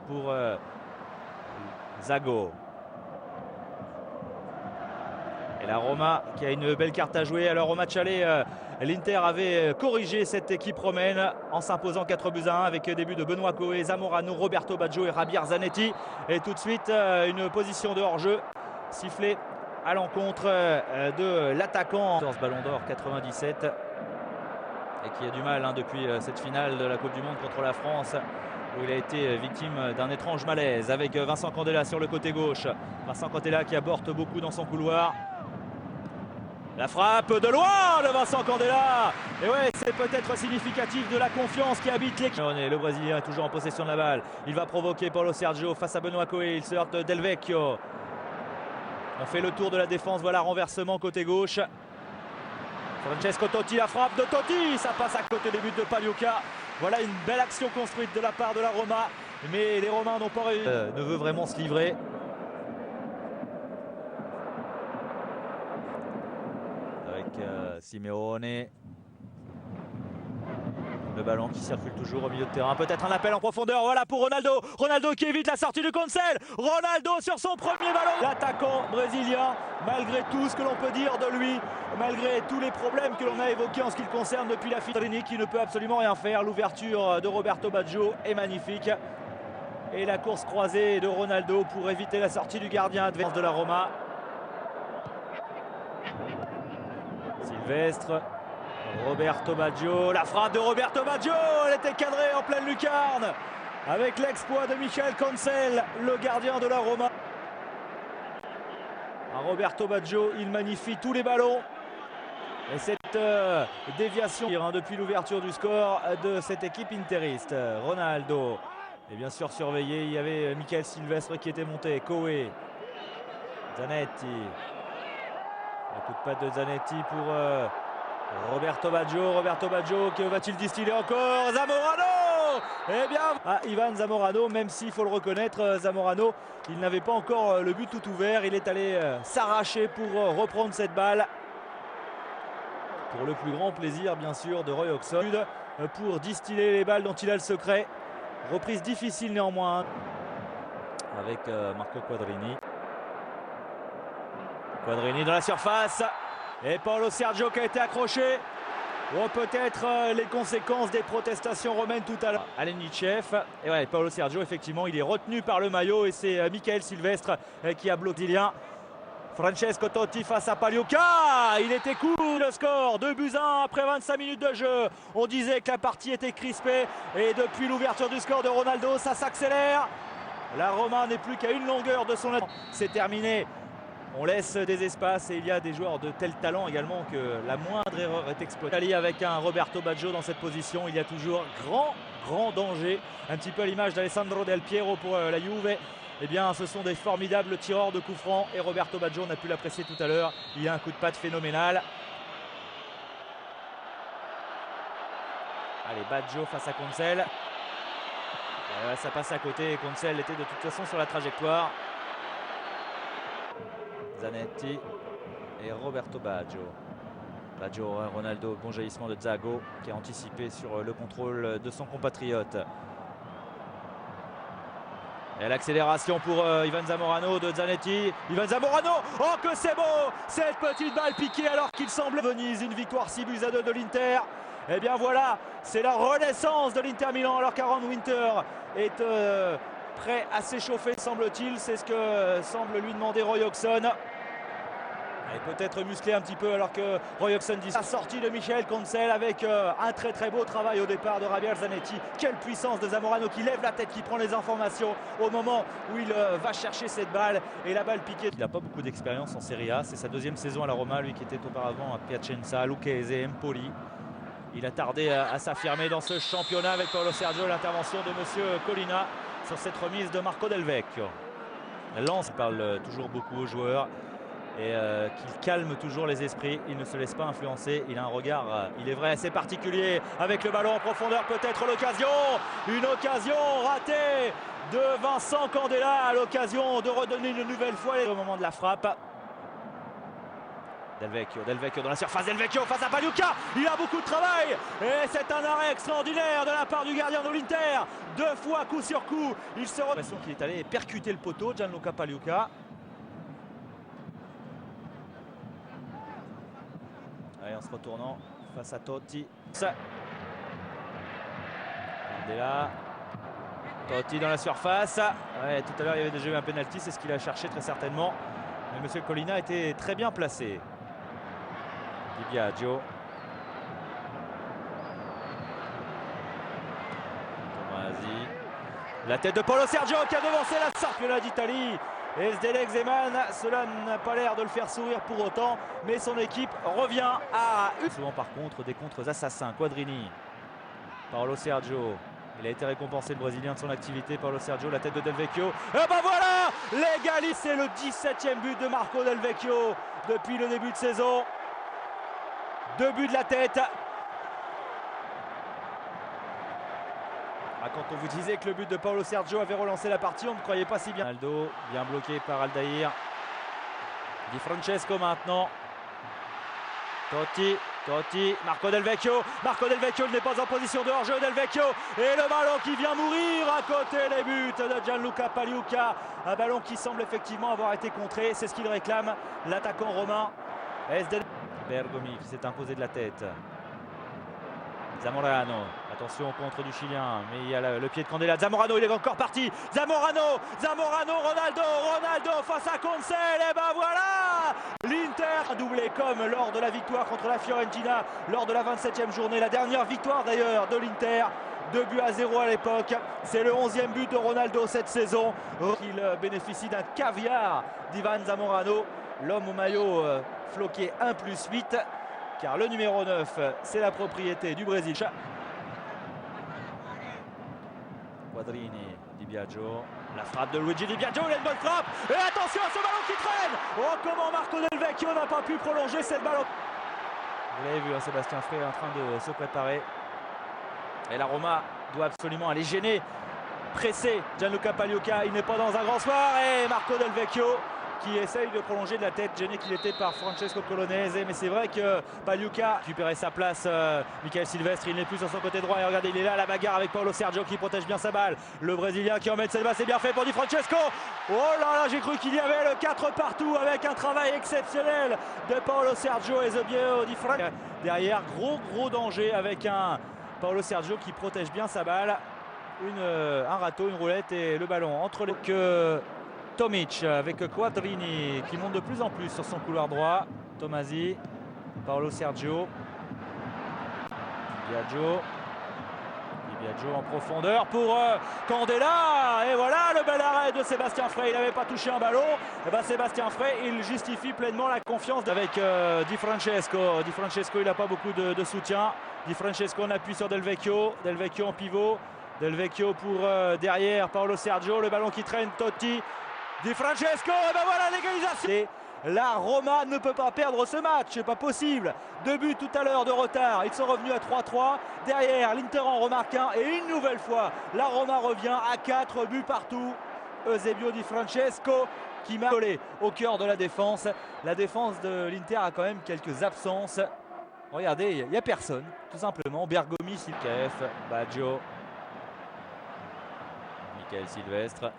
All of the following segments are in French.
pour Zago. Et la Roma qui a une belle carte à jouer. Alors au match aller, l'Inter avait corrigé cette équipe romaine en s'imposant 4-1 avec des buts de Benoît Coé, Zamorano, Roberto Baggio et Javier Zanetti. Et tout de suite une position de hors-jeu sifflée à l'encontre de l'attaquant. Ce ballon d'or 97 et qui a du mal depuis cette finale de la Coupe du Monde contre la France, où il a été victime d'un étrange malaise, avec Vincent Candela sur le côté gauche. Vincent Candela qui aborde beaucoup dans son couloir. La frappe de loin de Vincent Candela. Et ouais, c'est peut-être significatif de la confiance qui habite l'équipe. Le Brésilien est toujours en possession de la balle. Il va provoquer Paulo Sergio face à Benoît Coé. Il se heurte Del Vecchio. On fait le tour de la défense. Voilà, renversement côté gauche. Francesco Totti, la frappe de Totti. Ça passe à côté des buts de Pagliuca. Voilà une belle action construite de la part de la Roma. Mais les Romains n'ont pas réussi. Ne veut vraiment se livrer. Avec Simeone. Le ballon qui circule toujours au milieu de terrain. Peut-être un appel en profondeur. Voilà pour Ronaldo. Ronaldo qui évite la sortie du Cancel. Ronaldo sur son premier ballon. L'attaquant brésilien, malgré tout ce que l'on peut dire de lui, malgré tous les problèmes que l'on a évoqués en ce qui le concerne depuis la finale, qui ne peut absolument rien faire. L'ouverture de Roberto Baggio est magnifique. Et la course croisée de Ronaldo pour éviter la sortie du gardien adverse de la Roma. Sylvestre. Roberto Baggio, la frappe de Roberto Baggio, elle était cadrée en pleine lucarne avec l'exploit de Michael Cancel, le gardien de la Roma. Roberto Baggio, il magnifie tous les ballons. Et cette déviation depuis l'ouverture du score de cette équipe interiste. Ronaldo est bien sûr surveillé, il y avait Michael Sylvestre qui était monté, Coé, Zanetti. Le coup de patte de Zanetti pour Roberto Baggio, que va-t-il distiller encore? Zamorano! Eh bien, Ivan Zamorano, même s'il faut le reconnaître, Zamorano, il n'avait pas encore le but tout ouvert. Il est allé s'arracher pour reprendre cette balle. Pour le plus grand plaisir, bien sûr, de Roy Hodgson, pour distiller les balles dont il a le secret. Reprise difficile néanmoins, avec Marco Quadrini. Quadrini dans la surface. Et Paulo Sergio qui a été accroché. Ou peut-être les conséquences des protestations romaines tout à l'heure. Alenichev. Et ouais, Paulo Sergio, effectivement, il est retenu par le maillot. Et c'est Michael Sylvestre qui a bloqué Lien. Francesco Totti face à Pagliuca. Il était cool le score. 2-1 après 25 minutes de jeu. On disait que la partie était crispée. Et depuis l'ouverture du score de Ronaldo, ça s'accélère. La Roma n'est plus qu'à une longueur de son... C'est terminé. On laisse des espaces et il y a des joueurs de tel talent également que la moindre erreur est exploitée. Avec un Roberto Baggio dans cette position, il y a toujours grand danger. Un petit peu à l'image d'Alessandro Del Piero pour la Juve. Eh bien, ce sont des formidables tireurs de coups francs et Roberto Baggio, on a pu l'apprécier tout à l'heure. Il y a un coup de patte phénoménal. Allez, Baggio face à Cancel. Ça passe à côté et Cancel était de toute façon sur la trajectoire. Zanetti et Roberto Baggio. Baggio, Ronaldo, bon jaillissement de Zago qui a anticipé sur le contrôle de son compatriote. Et l'accélération pour Ivan Zamorano de Zanetti. Ivan Zamorano, oh que c'est beau! Cette petite balle piquée alors qu'il semble Venise, une victoire 6-2 de l'Inter. Et bien voilà, c'est la renaissance de l'Inter Milan alors qu'Aaron Winter est prêt à s'échauffer, semble-t-il. C'est ce que semble lui demander Roy Hodgson. Et peut-être muscler un petit peu alors que Roy Hodgson dit la sortie de Michael Cancel avec un très beau travail au départ de Javier Zanetti. Quelle puissance de Zamorano qui lève la tête, qui prend les informations au moment où il va chercher cette balle et la balle piquée. Il n'a pas beaucoup d'expérience en Serie A, c'est sa deuxième saison à la Roma, lui qui était auparavant à Piacenza, Lucchese, Empoli. Il a tardé à s'affirmer dans ce championnat avec Paulo Sergio, l'intervention de monsieur Colina sur cette remise de Marco Del Vecchio. Lens parle toujours beaucoup aux joueurs et qu'il calme toujours les esprits, il ne se laisse pas influencer, il a un regard, il est vrai, assez particulier avec le ballon en profondeur, peut-être l'occasion, une occasion ratée de Vincent Candela, à l'occasion de redonner une nouvelle fois au moment de la frappe. Del Vecchio dans la surface, Del Vecchio face à Pagliuca, il a beaucoup de travail et c'est un arrêt extraordinaire de la part du gardien de l'Inter. 2 fois coup sur coup, il se l'impression qu'il est allé percuter le poteau, Gianluca Pagliuca. Allez, en se retournant face à Totti. Mandela. Totti dans la surface. Ouais, tout à l'heure il y avait déjà eu un penalty, c'est ce qu'il a cherché très certainement. Mais Monsieur Collina était très bien placé. Di Biagio. Tomasi. La tête de Paulo Sergio qui a devancé la championnat d'Italie. Et Zdélek Zeman, cela n'a pas l'air de le faire sourire pour autant. Mais son équipe revient à... Souvent par contre des contres assassins. Quadrini. Paulo Sergio. Il a été récompensé, le Brésilien, de son activité. Paulo Sergio, la tête de Del Vecchio. Et ben voilà, l'égalité, c'est le 17e but de Marco Del Vecchio depuis le début de saison. 2 buts de la tête. Ah, quand on vous disait que le but de Paulo Sergio avait relancé la partie, on ne croyait pas si bien. Aldo, bien bloqué par Aldair. Di Francesco maintenant. Totti, Marco Del Vecchio n'est pas en position de hors-jeu, Del Vecchio et le ballon qui vient mourir à côté des buts de Gianluca Pagliuca. Un ballon qui semble effectivement avoir été contré, c'est ce qu'il réclame l'attaquant romain. Bergomi qui s'est imposé de la tête. Zamorano, attention au contre du Chilien, mais il y a le pied de Candela. Zamorano, il est encore parti. Zamorano, Ronaldo face à Consel. Et ben voilà, l'Inter a doublé comme lors de la victoire contre la Fiorentina lors de la 27e journée. La dernière victoire d'ailleurs de l'Inter. 2-0 à l'époque. C'est le 11e but de Ronaldo cette saison. Il bénéficie d'un caviar d'Ivan Zamorano. L'homme au maillot floqué 1+8. Car le numéro 9, c'est la propriété du Brésil. Quadrini, Di Biagio. La frappe de Luigi Di Biagio, il a une bonne frappe. Et attention à ce ballon qui traîne. Oh, comment Marco Del Vecchio n'a pas pu prolonger cette ballon. Vous l'avez vu, hein, Sébastien Frey est en train de se préparer. Et la Roma doit absolument aller gêner, presser Gianluca Pagliuca. Il n'est pas dans un grand soir. Et Marco Del Vecchio qui essaye de prolonger de la tête, gêné qu'il était par Francesco Colonese, mais c'est vrai que Pagliuca a récupéré sa place. Michael Silvestre, il n'est plus sur son côté droit, et regardez, il est là, la bagarre avec Paulo Sergio qui protège bien sa balle. Le Brésilien qui emmène cette balle, c'est bien fait pour Di Francesco. Oh là là, j'ai cru qu'il y avait le 4 partout avec un travail exceptionnel de Paulo Sergio et Zebio Di Francesco. Derrière, gros danger avec un Paulo Sergio qui protège bien sa balle. Un râteau, une roulette et le ballon entre les... Tomic avec Quadrini qui monte de plus en plus sur son couloir droit. Tomasi, Paulo Sergio, Di Biagio en profondeur pour Candela. Et voilà le bel arrêt de Sébastien Frey. Il n'avait pas touché un ballon. Et ben Sébastien Frey, il justifie pleinement la confiance avec Di Francesco. Di Francesco, il n'a pas beaucoup de soutien. Di Francesco en appui sur Del Vecchio. Del Vecchio en pivot. Del Vecchio pour derrière Paulo Sergio. Le ballon qui traîne, Totti. Di Francesco, et ben voilà l'égalisation. La Roma ne peut pas perdre ce match, c'est pas possible. 2 buts tout à l'heure de retard, ils sont revenus à 3-3. Derrière, l'Inter en remarque un et une nouvelle fois, la Roma revient à 4 buts partout. Eusebio Di Francesco qui m'a collé au cœur de la défense. La défense de l'Inter a quand même quelques absences. Regardez, il n'y a personne, tout simplement. Bergomi, Silkef, Baggio, Michael Silvestre.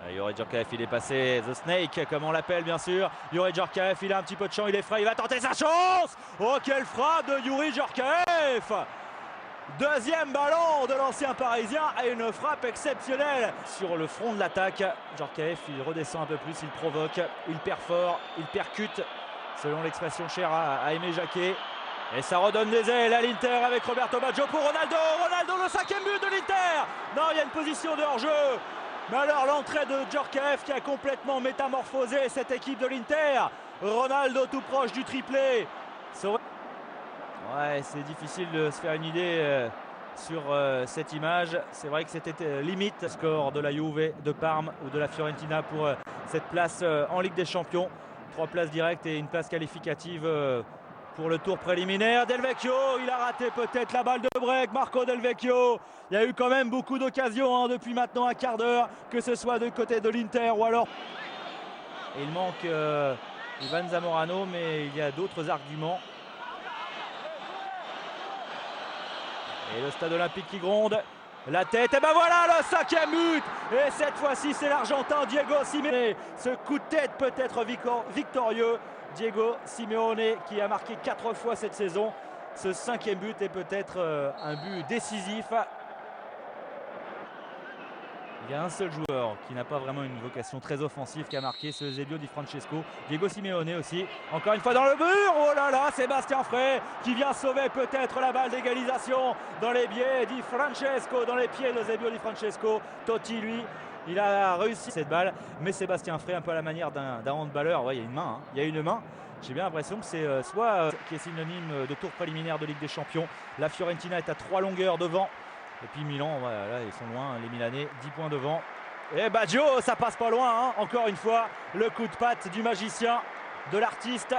Youri Djorkaeff, il est passé, The Snake comme on l'appelle bien sûr. Youri Djorkaeff, il a un petit peu de champ, il est frais, il va tenter sa chance. Oh, quelle frappe de Youri Djorkaeff. Deuxième ballon de l'ancien parisien et une frappe exceptionnelle sur le front de l'attaque. Djorkaeff, il redescend un peu plus, il provoque, il perfore, il percute, selon l'expression chère à Aimé Jacquet. Et ça redonne des ailes à l'Inter avec Roberto Baggio pour Ronaldo. Ronaldo, le 5e but de l'Inter. Non, il y a une position de hors-jeu. Mais alors l'entrée de Djorkaeff qui a complètement métamorphosé cette équipe de l'Inter. Ronaldo tout proche du triplé. Ouais, c'est difficile de se faire une idée sur cette image. C'est vrai que c'était limite score de la Juve, de Parme ou de la Fiorentina pour cette place en Ligue des Champions. 3 places directes et une place qualificative pour le tour préliminaire. Del Vecchio, il a raté peut-être la balle de break. Marco Del Vecchio, il y a eu quand même beaucoup d'occasions depuis maintenant un quart d'heure, que ce soit du côté de l'Inter ou alors... Et il manque Ivan Zamorano, mais il y a d'autres arguments. Et le stade olympique qui gronde. La tête, et ben voilà le 5e but. Et cette fois-ci c'est l'Argentin Diego Simeone. Ce coup de tête peut être victorieux. Diego Simeone qui a marqué 4 fois cette saison. Ce 5e but est peut-être un but décisif. Il y a un seul joueur qui n'a pas vraiment une vocation très offensive qui a marqué, ce Eusebio Di Francesco. Diego Simeone aussi, encore une fois dans le mur. Oh là là, Sébastien Frey qui vient sauver peut-être la balle d'égalisation dans les pieds Di Francesco, dans les pieds d'Eusebio Di Francesco. Totti, lui, il a réussi cette balle, mais Sébastien Frey, un peu à la manière d'un handballeur, ouais, il y a une main, hein. Il y a une main. J'ai bien l'impression que c'est soit qui est synonyme de tour préliminaire de Ligue des Champions. La Fiorentina est à 3 longueurs devant. Et puis Milan, voilà, là, ils sont loin, les Milanais, 10 points devant. Et Baggio, ça passe pas loin, hein. Encore une fois, le coup de patte du magicien, de l'artiste.